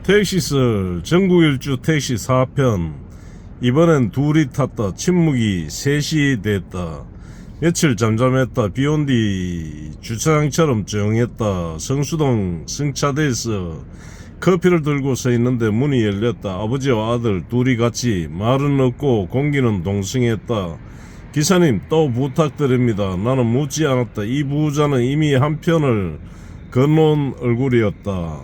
택시설 전국일주 택시 4편. 이번엔 둘이 탔다. 침묵이 3시 됐다. 며칠 잠잠했다. 비온뒤 주차장처럼 조용했다. 성수동 승차대에서 커피를 들고 서 있는데 문이 열렸다. 아버지와 아들 둘이 같이. 말은 없고 공기는 동성했다. 기사님, 또 부탁드립니다. 나는 묻지 않았다. 이 부자는 이미 한 편을 건너온 얼굴이었다.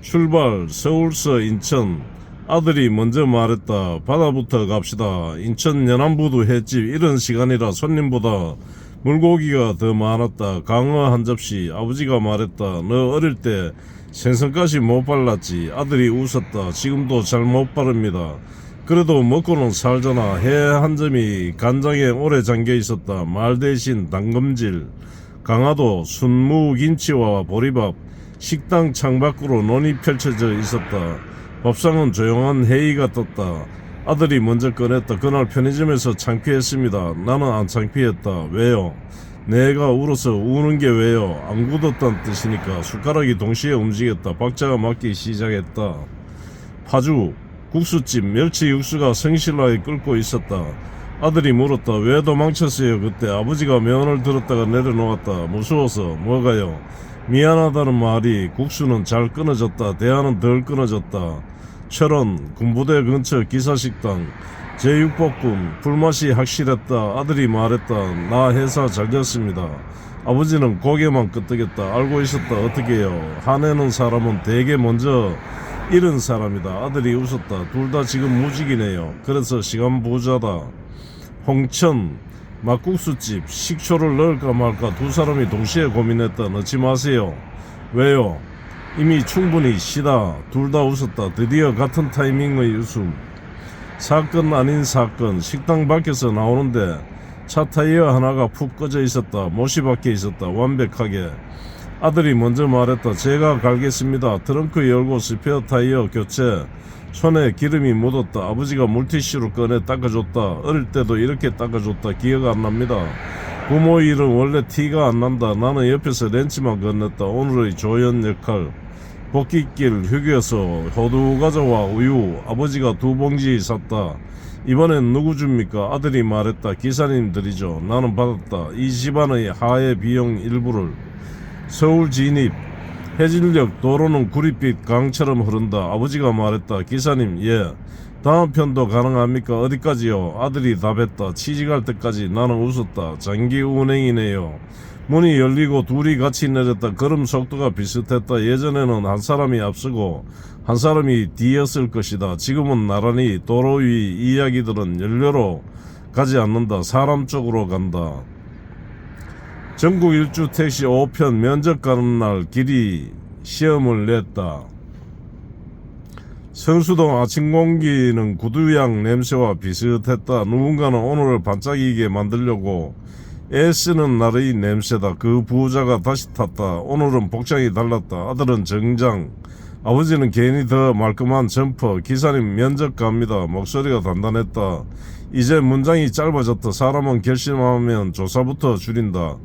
출발 서울서 인천. 아들이 먼저 말했다. 바다부터 갑시다. 인천 연안부두 횟집. 이런 시간이라 손님보다 물고기가 더 많았다. 강어 한 접시. 아버지가 말했다. 너 어릴 때 생선가시 못 발랐지. 아들이 웃었다. 지금도 잘 못 바릅니다. 그래도 먹고는 살잖아. 해 한 점이 간장에 오래 잠겨 있었다. 말 대신 당금질. 강화도 순무김치와 보리밥. 식당 창밖으로 논이 펼쳐져 있었다. 밥상은 조용한 회의가 떴다. 아들이 먼저 꺼냈다. 그날 편의점에서 창피했습니다. 나는 안 창피했다. 왜요? 내가 울어서 우는 게 왜요? 안 굳었단 뜻이니까. 숟가락이 동시에 움직였다. 박자가 맞기 시작했다. 파주 국수집 멸치 육수가 성실하게 끓고 있었다. 아들이 물었다. 왜 도망쳤어요? 그때 아버지가 면을 들었다가 내려놓았다. 무서워서. 뭐가요? 미안하다는 말이. 국수는 잘 끊어졌다. 대화는 덜 끊어졌다. 철원 군부대 근처 기사식당. 제육볶음. 불맛이 확실했다. 아들이 말했다. 나 회사 잘 됐습니다. 아버지는 고개만 끄덕였다. 알고 있었다. 어떻게 해요? 화내는 사람은 되게 먼저 잃은 사람이다. 아들이 웃었다. 둘 다 지금 무직이네요. 그래서 시간 부자다. 홍천 막국수집. 식초를 넣을까 말까 두 사람이 동시에 고민했다. 넣지 마세요. 왜요? 이미 충분히 시다. 둘 다 웃었다. 드디어 같은 타이밍의 웃음. 사건 아닌 사건. 식당 밖에서 나오는데 차 타이어 하나가 푹 꺼져 있었다. 못이 밖에 있었다. 완벽하게. 아들이 먼저 말했다. 제가 갈겠습니다. 트렁크 열고 스페어 타이어 교체. 손에 기름이 묻었다. 아버지가 물티슈로 꺼내 닦아줬다. 어릴 때도 이렇게 닦아줬다. 기억 안 납니다. 부모 일은 원래 티가 안 난다. 나는 옆에서 렌치만 건넸다. 오늘의 조연 역할. 복귀길 휴게소. 호두과자와 우유. 아버지가 2봉지 샀다. 이번엔 누구 줍니까? 아들이 말했다. 기사님 드리죠. 나는 받았다. 이 집안의 하해 비용 일부를. 서울 진입. 해질녘 도로는 구릿빛 강처럼 흐른다. 아버지가 말했다. 기사님, 예. 다음 편도 가능합니까? 어디까지요? 아들이 답했다. 취직할 때까지. 나는 웃었다. 장기 운행이네요. 문이 열리고 둘이 같이 내렸다. 걸음 속도가 비슷했다. 예전에는 한 사람이 앞서고 한 사람이 뒤였을 것이다. 지금은 나란히. 도로 위 이야기들은 연료로 가지 않는다. 사람 쪽으로 간다. 전국 일주 택시 5편. 면접 가는 날 길이 시험을 냈다. 성수동 아침 공기는 구두향 냄새와 비슷했다. 누군가는 오늘을 반짝이게 만들려고 애쓰는 날의 냄새다. 그 부자가 다시 탔다. 오늘은 복장이 달랐다. 아들은 정장. 아버지는 괜히 더 말끔한 점퍼. 기사님 면접 갑니다. 목소리가 단단했다. 이제 문장이 짧아졌다. 사람은 결심하면 조사부터 줄인다.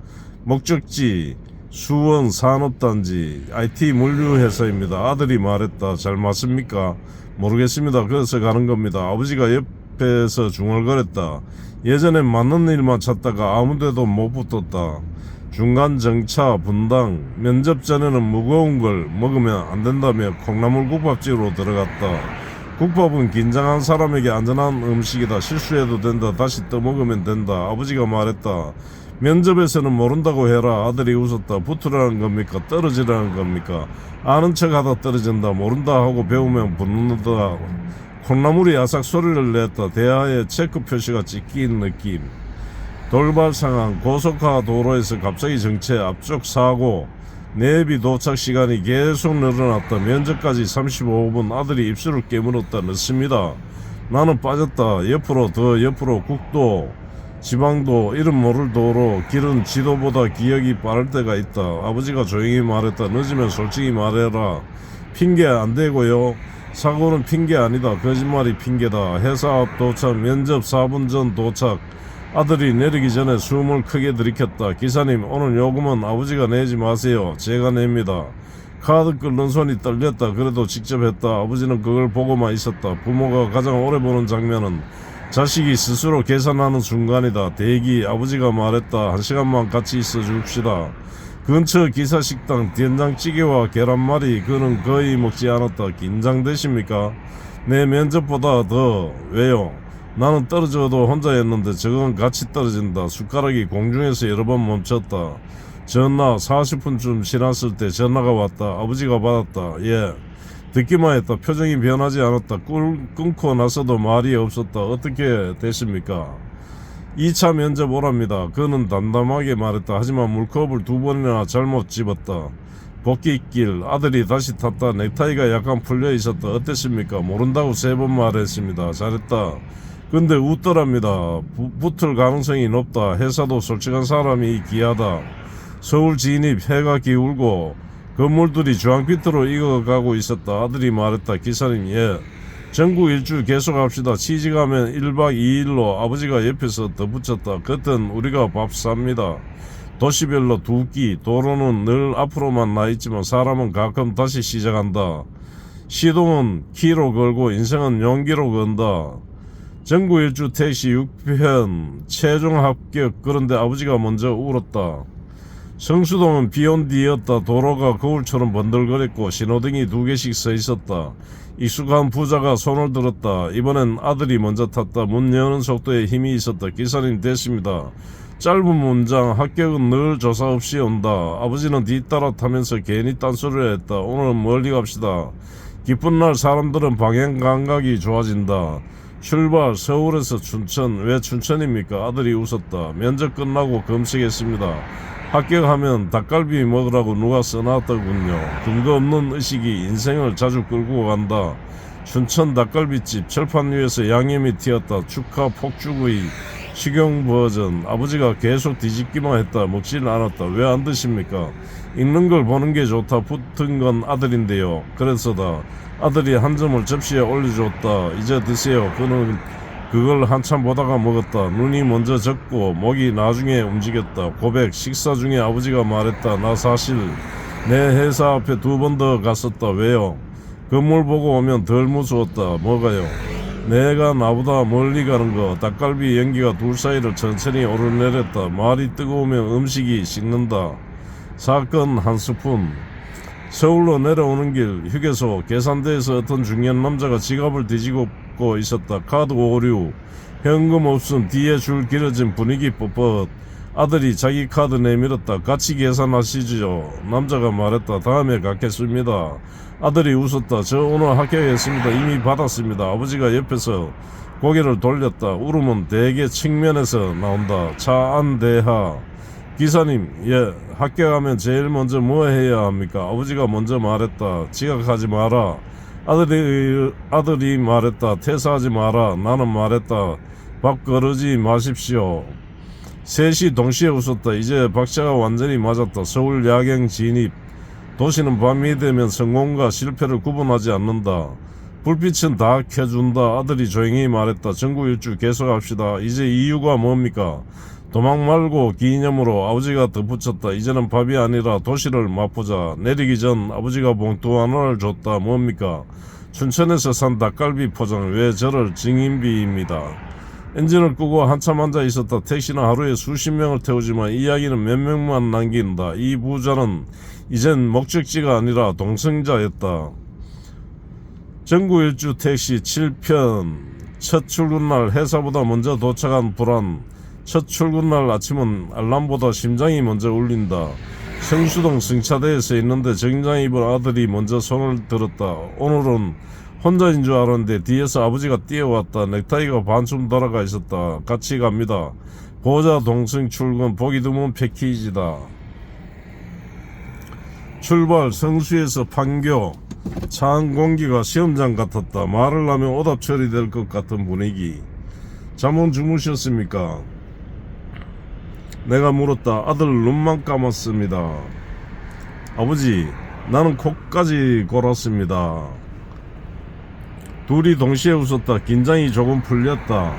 목적지 수원 산업단지 IT 물류회사입니다. 아들이 말했다. 잘 맞습니까? 모르겠습니다. 그래서 가는 겁니다. 아버지가 옆에서 중얼거렸다. 예전엔 맞는 일만 찾다가 아무데도 못 붙었다. 중간 정차 분당. 면접 전에는 무거운 걸 먹으면 안 된다며 콩나물 국밥집으로 들어갔다. 국밥은 긴장한 사람에게 안전한 음식이다. 실수해도 된다. 다시 떠먹으면 된다. 아버지가 말했다. 면접에서는 모른다고 해라. 아들이 웃었다. 붙으라는 겁니까? 떨어지라는 겁니까? 아는 척하다 떨어진다. 모른다 하고 배우면 붙는다. 콩나물이 아삭 소리를 냈다. 대하에 체크 표시가 찍힌 느낌. 돌발 상황. 고속화 도로에서 갑자기 정체. 앞쪽 사고. 내비 도착 시간이 계속 늘어났다. 면접까지 35분. 아들이 입술을 깨물었다. 늦습니다. 나는 빠졌다. 옆으로 더 옆으로. 국도 지방도 이름 모를 도로. 길은 지도보다 기억이 빠를 때가 있다. 아버지가 조용히 말했다. 늦으면 솔직히 말해라. 핑계 안 대고요. 사고는 핑계 아니다. 거짓말이 핑계다. 회사 앞 도착. 면접 4분 전 도착. 아들이 내리기 전에 숨을 크게 들이켰다. 기사님, 오늘 요금은 아버지가 내지 마세요. 제가 냅니다. 카드 끓는 손이 떨렸다. 그래도 직접 했다. 아버지는 그걸 보고만 있었다. 부모가 가장 오래 보는 장면은 자식이 스스로 계산하는 순간이다. 대기. 아버지가 말했다. 1시간만 같이 있어 줍시다. 근처 기사식당 된장찌개와 계란말이 그는 거의 먹지 않았다. 긴장되십니까? 내 면접보다 더. 왜요? 나는 떨어져도 혼자였는데 저건 같이 떨어진다. 숟가락이 공중에서 여러 번 멈췄다. 전화 40분쯤 지났을 때 전화가 왔다. 아버지가 받았다. 예. 듣기만 했다. 표정이 변하지 않았다. 끊고 나서도 말이 없었다. 어떻게 됐습니까? 2차 면접 오랍니다. 그는 담담하게 말했다. 하지만 물컵을 2번이나 잘못 집었다. 복귀길 아들이 다시 탔다. 넥타이가 약간 풀려 있었다. 어땠습니까? 모른다고 3번 말했습니다. 잘했다. 근데 웃더랍니다. 붙을 가능성이 높다. 회사도 솔직한 사람이 귀하다. 서울 진입 해가 기울고 건물들이 주황빛으로 익어가고 있었다. 아들이 말했다. 기사님 예. 전국 일주 계속합시다. 취직하면 1박 2일로 아버지가 옆에서 덧붙였다. 그땐 우리가 밥 삽니다. 도시별로 2끼. 도로는 늘 앞으로만 나있지만 사람은 가끔 다시 시작한다. 시동은 키로 걸고 인생은 용기로 건다. 전국 일주 택시 6편 최종 합격. 그런데 아버지가 먼저 울었다. 성수동은 비온 뒤였다. 도로가 거울처럼 번들거렸고 신호등이 2개씩 서 있었다. 익숙한 부자가 손을 들었다. 이번엔 아들이 먼저 탔다. 문 여는 속도에 힘이 있었다. 기사님 됐습니다. 짧은 문장. 합격은 늘 조사 없이 온다. 아버지는 뒤따라 타면서 괜히 딴소리를 했다. 오늘은 멀리 갑시다. 기쁜 날 사람들은 방향 감각이 좋아진다. 출발. 서울에서 춘천. 왜 춘천입니까? 아들이 웃었다. 면접 끝나고 검색했습니다. 합격하면 닭갈비 먹으라고 누가 써놨더군요. 근거 없는 의식이 인생을 자주 끌고 간다. 춘천 닭갈비집. 철판 위에서 양념이 튀었다. 축하 폭죽의 식용 버전. 아버지가 계속 뒤집기만 했다. 먹지는 않았다. 왜 안 드십니까? 읽는 걸 보는 게 좋다. 붙은 건 아들인데요. 그래서다. 아들이 한 점을 접시에 올려줬다. 이제 드세요. 그는 그걸 한참 보다가 먹었다. 눈이 먼저 젖고 목이 나중에 움직였다. 고백. 식사 중에 아버지가 말했다. 나 사실 내 회사 앞에 2번 더 갔었다. 왜요? 건물 보고 오면 덜 무서웠다. 뭐가요? 내가 나보다 멀리 가는 거. 닭갈비 연기가 둘 사이를 천천히 오르내렸다. 말이 뜨거우면 음식이 식는다. 사건 한 스푼. 서울로 내려오는 길 휴게소 계산대에서 어떤 중년 남자가 지갑을 뒤지고 있었다. 카드 오류. 현금 없음. 뒤에 줄 길어진 분위기 뻣뻣. 아들이 자기 카드 내밀었다. 같이 계산하시죠. 남자가 말했다. 다음에 갖겠습니다. 아들이 웃었다. 저 오늘 합격했습니다. 이미 받았습니다. 아버지가 옆에서 고개를 돌렸다. 울음은 대개 측면에서 나온다. 차 안 대하. 기사님, 예, 합격하면 제일 먼저 뭐 해야 합니까? 아버지가 먼저 말했다. 지각하지 마라. 아들이 말했다. 퇴사하지 마라. 나는 말했다. 밥 거르지 마십시오. 셋이 동시에 웃었다. 이제 박자가 완전히 맞았다. 서울 야경 진입. 도시는 밤이 되면 성공과 실패를 구분하지 않는다. 불빛은 다 켜준다. 아들이 조용히 말했다. 전국 일주 계속합시다. 이제 이유가 뭡니까? 도망 말고 기념으로. 아버지가 덧붙였다. 이제는 밥이 아니라 도시를 맛보자. 내리기 전 아버지가 봉투 하나를 줬다. 뭡니까? 춘천에서 산 닭갈비 포장. 왜 저를 증인비입니다. 엔진을 끄고 한참 앉아 있었다. 택시는 하루에 수십 명을 태우지만 이야기는 몇 명만 남긴다. 이 부자는 이젠 목적지가 아니라 동승자였다. 전국 일주 택시 7편. 첫 출근날 회사보다 먼저 도착한 불안. 첫 출근날 아침은 알람보다 심장이 먼저 울린다. 성수동 승차대에 서 있는데 정장 입은 아들이 먼저 손을 들었다. 오늘은 혼자인 줄 알았는데 뒤에서 아버지가 뛰어왔다. 넥타이가 반쯤 돌아가 있었다. 같이 갑니다. 보자 동승 출근. 보기 드문 패키지다. 출발. 성수에서 판교. 차 안 공기가 시험장 같았다. 말을 하면 오답 처리될 것 같은 분위기. 잠은 주무셨습니까? 내가 물었다. 아들 눈만 감았습니다. 아버지, 나는 코까지 골았습니다. 둘이 동시에 웃었다. 긴장이 조금 풀렸다.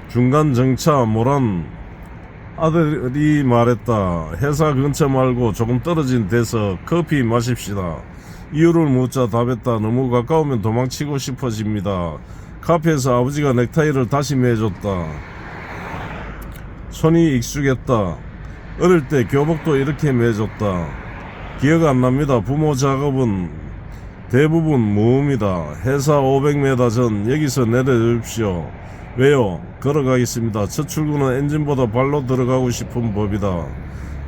중간 정차 모란 아들이 말했다. 회사 근처 말고 조금 떨어진 데서 커피 마십시다. 이유를 묻자 답했다. 너무 가까우면 도망치고 싶어집니다. 카페에서 아버지가 넥타이를 다시 매줬다. 손이 익숙했다. 어릴 때 교복도 이렇게 매줬다. 기억 안 납니다. 부모 작업은 대부분 무음이다. 회사 500m 전 여기서 내려주십시오. 왜요? 걸어가겠습니다. 첫 출근은 엔진보다 발로 들어가고 싶은 법이다.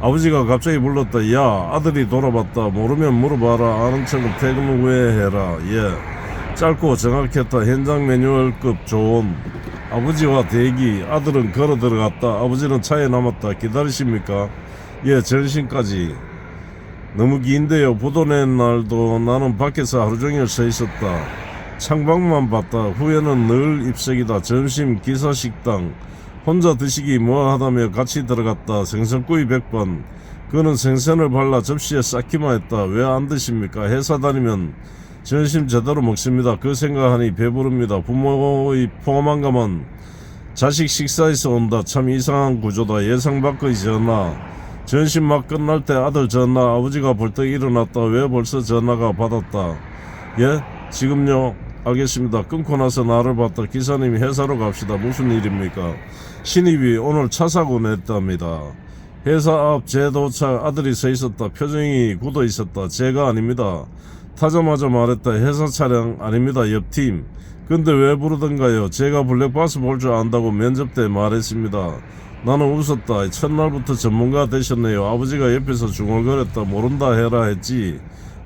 아버지가 갑자기 불렀다. 야, 아들이 돌아봤다. 모르면 물어봐라. 아는 척은 퇴근 후에 해라. 예. 짧고 정확했다. 현장 매뉴얼급 좋은. 아버지와 대기. 아들은 걸어 들어갔다. 아버지는 차에 남았다. 기다리십니까? 예, 전신까지. 너무 긴데요. 부도 낸 날도 나는 밖에서 하루 종일 서 있었다. 창밖만 봤다. 후에는 늘 입석이다. 점심 기사식당. 혼자 드시기 뭐하다며 같이 들어갔다. 생선구이 100번. 그는 생선을 발라 접시에 쌓기만 했다. 왜 안 드십니까? 회사 다니면 점심 제대로 먹습니다. 그 생각하니 배부릅니다. 부모의 포만감은 자식 식사에서 온다. 참 이상한 구조다. 예상 밖의 전화. 점심 막 끝날 때 아들 전화. 아버지가 벌떡 일어났다. 왜 벌써 전화가 받았다. 예? 지금요? 알겠습니다. 끊고 나서 나를 봤다. 기사님이 회사로 갑시다. 무슨 일입니까? 신입이 오늘 차 사고 냈답니다. 회사 앞 제도차 아들이 서 있었다. 표정이 굳어 있었다. 제가 아닙니다. 타자마자 말했다. 회사 차량 아닙니다. 옆팀. 근데 왜 부르던가요? 제가 블랙박스 볼 줄 안다고 면접 때 말했습니다. 나는 웃었다. 첫날부터 전문가 되셨네요. 아버지가 옆에서 중얼거렸다. 모른다 해라 했지.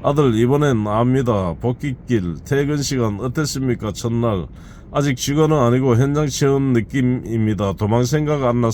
아들 이번엔 압니다. 복귀길 퇴근 시간 어땠습니까? 첫날 아직 직원은 아니고 현장 체험 느낌입니다. 도망 생각 안 났습니다.